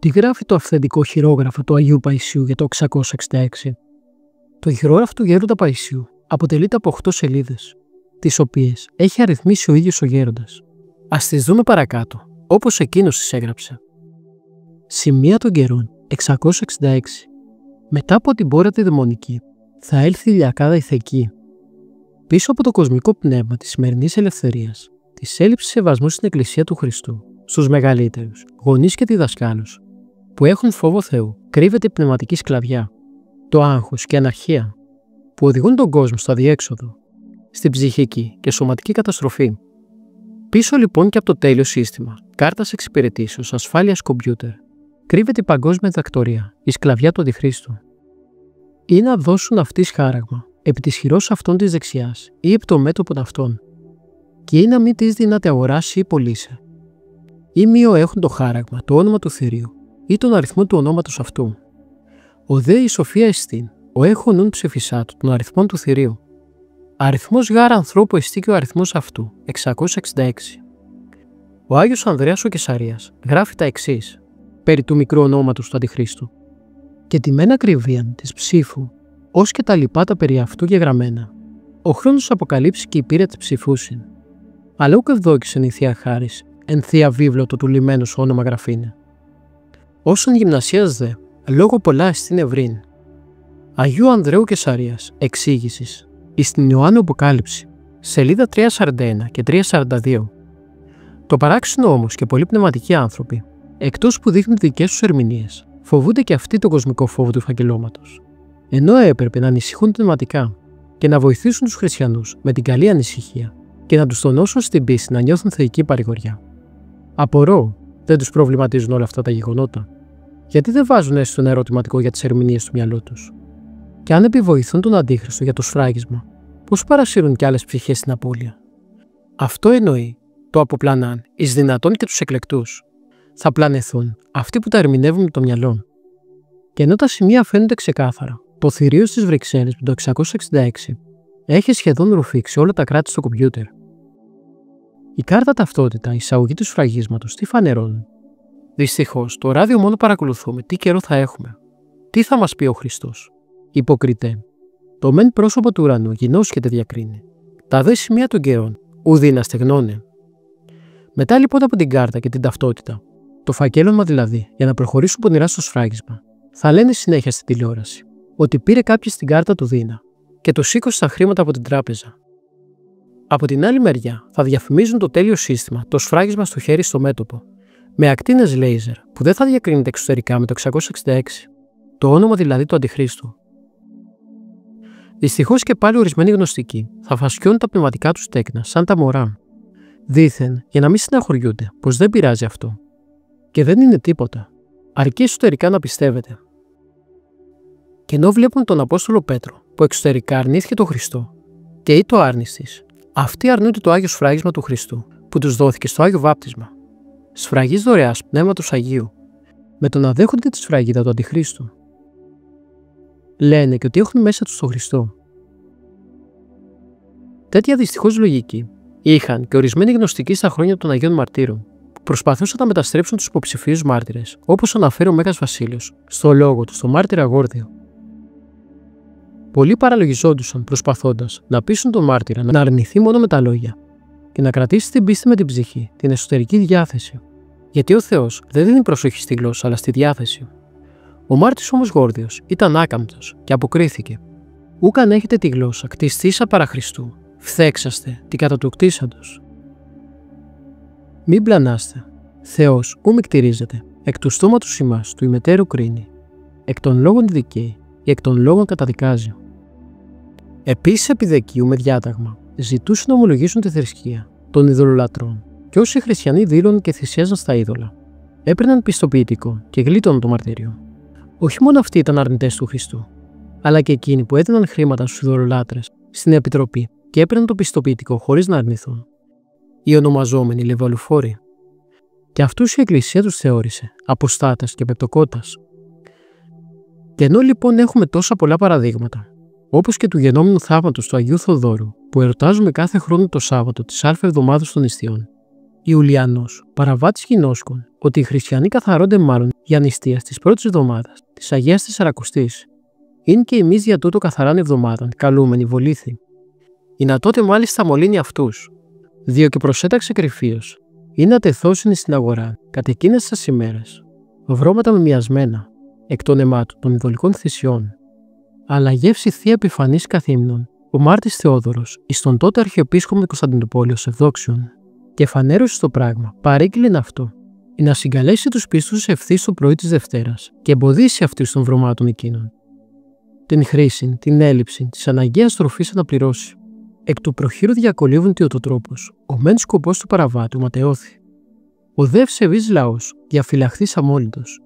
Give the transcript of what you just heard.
Τι γράφει το αυθεντικό χειρόγραφο του Αγίου Παϊσίου για το 666. Το χειρόγραφο του Γέροντα Παϊσίου αποτελείται από 8 σελίδες, τις οποίες έχει αριθμίσει ο ίδιος ο Γέροντας. Ας τις δούμε παρακάτω, όπως εκείνος τις έγραψε. Σημεία των καιρών 666. Μετά από την πόρα τη δαιμονική, θα έλθει η λιακάδα ηθεκή. Πίσω από το κοσμικό πνεύμα της σημερινής ελευθερίας, της έλλειψης σεβασμού στην Εκκλησία του Χριστού, στους μεγαλύτερους, γονείς και διδασκάλους, που έχουν φόβο Θεού, κρύβεται η πνευματική σκλαβιά, το άγχος και αναρχία, που οδηγούν τον κόσμο στο αδιέξοδο, στην ψυχική και σωματική καταστροφή. Πίσω λοιπόν και από το τέλειο σύστημα κάρτας εξυπηρετήσεως ασφάλειας κομπιούτερ, κρύβεται η παγκόσμια διδακτορία, η σκλαβιά του Αντιχρίστου. Ή να δώσουν αυτής χάραγμα επί της χειρός αυτών της δεξιάς ή επί το μέτωπον αυτών, και ή να μην της δυνάται αγοράσει ή πωλήσει. Ή μήο έχουν το χάραγμα, το όνομα του θηρίου ή τον αριθμό του ονόματος αυτού. Ο δε η σοφία εστίν, ο έχω νουν ψηφισάτου, τον αριθμόν του θηρίου. Αριθμός γάρα ανθρώπου εστί και ο αριθμός αυτού, 666. Ο Άγιος Ανδρέας ο Κεσαρίας γράφει τα εξής, περί του μικρού ονόματος του Αντιχρίστου. Και τη μεν ακριβίαν της ψήφου, ως και τα λοιπά τα περί αυτού γεγραμμένα. Ο χρόνος αποκαλύψει και η πείρα της ψηφούσιν. Αλλά ούκ ευδόκησεν η Θεία Χάρις, εν Θεία Βίβλο το του λιμένους όνομα γραφήνε. Όσον γυμνασίας δε, λόγω πολλά εστίν ευρύν. Αγίου Ανδρέου Κεσαρίας, εξήγησης, εις την Ιωάννου Αποκάλυψη, σελίδα 341 και 342. Το παράξενο όμως και πολλοί πνευματικοί άνθρωποι, εκτός που δείχνουν δικές τους ερμηνείες, φοβούνται και αυτοί τον κοσμικό φόβο του Ευαγγελώματος. Ενώ έπρεπε να ανησυχούν πνευματικά και να βοηθήσουν τους χριστιανούς με την καλή ανησυχία και να τους τονώσουν στην πίστη να νιώθουν θεϊκή παρηγοριά. Απορώ, δεν τους προβληματίζουν όλα αυτά τα γεγονότα. Γιατί δεν βάζουν έστω ένα ερωτηματικό για τις ερμηνείες του μυαλού τους. Και αν επιβοηθούν τον Αντίχριστο για το σφράγισμα, πώς παρασύρουν κι άλλες ψυχές στην απώλεια. Αυτό εννοεί το αποπλανάν εις δυνατόν και τους εκλεκτούς. Θα πλανεθούν αυτοί που τα ερμηνεύουν με το μυαλό. Και ενώ τα σημεία φαίνονται ξεκάθαρα, το θηρίο στις Βρυξέλλες με το 666 έχει σχεδόν ρουφήξει όλα τα κράτη στο κομπιούτερ. Η κάρτα ταυτότητα, η εισαγωγή του σφραγίσματος, τι φανερώνουν. Δυστυχώς, το ράδιο μόνο παρακολουθούμε τι καιρό θα έχουμε. Τι θα μας πει ο Χριστός. Υποκριτέ. Το μεν πρόσωπο του ουρανού γινώσκεται διακρίνει. Τα δε σημεία των καιρών, ουδή να στεγνώνε. Μετά λοιπόν από την κάρτα και την ταυτότητα, το φακέλωμα δηλαδή, για να προχωρήσουν πονηρά στο σφράγισμα, θα λένε συνέχεια στη τηλεόραση ότι πήρε κάποιος την κάρτα του Δίνα και του σήκωσε τα χρήματα από την τράπεζα. Από την άλλη μεριά θα διαφημίζουν το τέλειο σύστημα, το σφράγισμα στο χέρι στο μέτωπο, με ακτίνες λέιζερ που δεν θα διακρίνεται εξωτερικά με το 666, το όνομα δηλαδή του Αντιχρίστου. Δυστυχώς και πάλι ορισμένοι γνωστικοί θα φασκιώνουν τα πνευματικά τους τέκνα σαν τα μωρά, δήθεν για να μην συναχωριούνται πως δεν πειράζει αυτό. Και δεν είναι τίποτα, αρκεί εσωτερικά να πιστεύετε. Και ενώ βλέπουν τον Απόστολο Πέτρο που εξωτερικά αρνήθηκε τον Χριστό και ή το άρνησης, αυτοί αρνούνται το Άγιο Σφράγισμα του Χριστού που τους δόθηκε στο Άγιο Βάπτισμα. Σφραγής δωρεάς Πνεύματος Αγίου, με το να δέχονται τη σφραγίδα του Αντιχρίστου. Λένε και ότι έχουν μέσα τους τον Χριστό. Τέτοια δυστυχώς λογική είχαν και ορισμένοι γνωστικοί στα χρόνια των Αγίων Μαρτύρων, που προσπαθούσαν να μεταστρέψουν τους υποψηφίους μάρτυρες, όπως αναφέρει ο Μέγας Βασίλειος, στο λόγο του, στο μάρτυρα Γόρδιο. Πολλοί παραλογιζόντουσαν προσπαθώντας να πείσουν τον μάρτυρα να αρνηθεί μόνο με τα λόγια και να κρατήσει την πίστη με την ψυχή, την εσωτερική διάθεση. Γιατί ο Θεός δεν δίνει προσοχή στη γλώσσα, αλλά στη διάθεση. Ο μάρτυρας όμως Γόρδιος ήταν άκαμπτος και αποκρίθηκε. Ούκαν έχετε τη γλώσσα, κτιστήσα παρά Χριστού, φθέξαστε τι κατά του κτίσαντος. Μην πλανάστε. Θεός ου μη κτηρίζεται, εκ του στόματος ημάς του ημετέρου κρίνει, εκ των λόγων δικαίει, ή εκ των λόγων καταδικάζει. Επίσης επιδεκείου με διάταγμα ζητούσαν να ομολογήσουν τη θρησκεία των ειδωλολατρών, και όσοι χριστιανοί δήλωναν και θυσίαζαν στα είδωλα, έπαιρναν πιστοποιητικό και γλίτωναν το μαρτύριο. Όχι μόνο αυτοί ήταν αρνητές του Χριστού, αλλά και εκείνοι που έδιναν χρήματα στους ειδωλολάτρες στην επιτροπή και έπαιρναν το πιστοποιητικό χωρίς να αρνηθούν. Οι ονομαζόμενοι λεβαλουφόροι. Και αυτούς η Εκκλησία τους θεώρησε αποστάτας και πεπτοκότας. Και ενώ λοιπόν έχουμε τόσα πολλά παραδείγματα, όπως και του γενόμενου θαύματος του Αγίου Θοδόρου, που εορτάζουμε κάθε χρόνο το Σάββατο της Α' εβδομάδας των Νηστείων, Ιουλιανός, παραβάτης γινώσκων, ότι οι χριστιανοί καθαρώνται μάλλον για νηστεία στις πρώτες εβδομάδας της Αγίας Τεσσαρακοστής. Είναι και εμείς για τούτο καθαράν εβδομάδαν, καλούμενοι βολήθη. Η να τότε μάλιστα μολύνει αυτούς, διό και προσέταξε κρυφίως, ή να τεθώσουν στην αγορά, κατ' εκείνες τις ημέρες, βρώματα μεμοιασμένα, εκ των αιμάτων των ειδωλικών θυσιών. Αλλά γεύση θεία επιφανής καθήμνων, ο Μάρτης Θεόδωρος, εις τον τότε Αρχιεπίσκοπο Κωνσταντινουπόλεως Ευδόξιον, και φανέρωσε το πράγμα, παρήγγειλεν αυτό, ή να συγκαλέσει τους πίστους ευθύς το πρωί της Δευτέρας και εμποδίσει αυτούς των βρωμάτων εκείνων. Την χρήση, την έλλειψη της αναγκαίας τροφής αναπληρώσει. Εκ του προχείρου διακολύβουν τι οτοτρόπος, ο μεν σκοπός του παραβάτου ματαιώθη. Ο δε ευσεβής λαός διαφυλαχθείς αμόλυτος,